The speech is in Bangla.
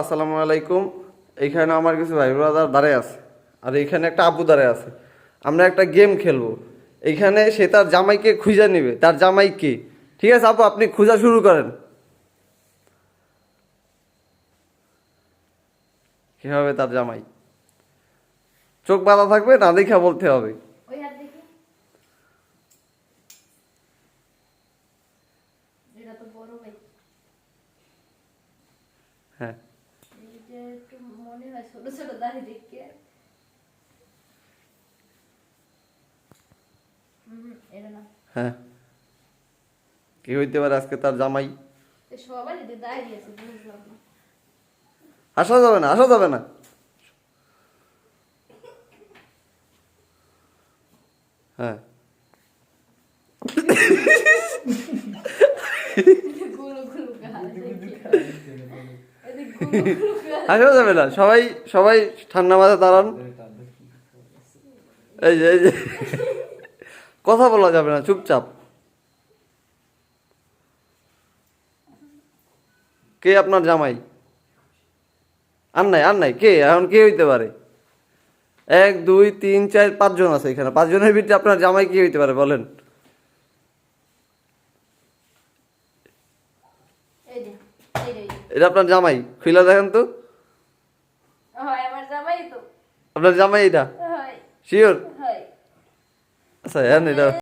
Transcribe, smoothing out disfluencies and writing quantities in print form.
আসসালামু আলাইকুম। এখানে আমার কিছু ভাই ব্রাদার দাঁড়ায় আছে, আর এখানে একটা আব্বু দাঁড়ায় আছে। আমরা একটা গেম খেলবো। এখানে সে তার জামাইকে খুঁজে নেবে, তার জামাই কে। ঠিক আছে আপু, আপনি খোঁজা শুরু করেন। কে হবে তার জামাই? চোখ বাঁধা থাকবে, না দেখা বলতে হবে। ওই হাত দেখি। এটা তো বড় ভাই। হ্যাঁ এটা একটু মনে হয় ছোট ছোট দাড়ি দেখে। এটা না। হ্যাঁ, কি হইতে পারে আজকে তার জামাই? সবাই যদি দাঁড়িয়ে আছে বুঝলাম না। আসা যাবে না, আসা যাবে না। হ্যাঁ গুলো গুলো গাল দেখে। এদিক গুলো গুলো গাল। আসা যাবে না, সবাই সবাই ঠান্ডা মাথায় দাঁড়ান। এই যে কথা বলা যাবে না, চুপচাপ। কে আপনার জামাই? আর নাই কে এখন? কে হইতে পারে? 1 2 3 4 5 জন আছে এখানে। 5 জনের ভিতরে আপনার জামাই কে হইতে পারে বলেন? এই যে, এই যে, এই যে। এটা আপনার জামাই? খুইলা দেখেন তো। হয় আমার জামাই তো। আপনার জামাই এটা? হয়, শিওর? হয়। আচ্ছা হ্যাঁ, এটা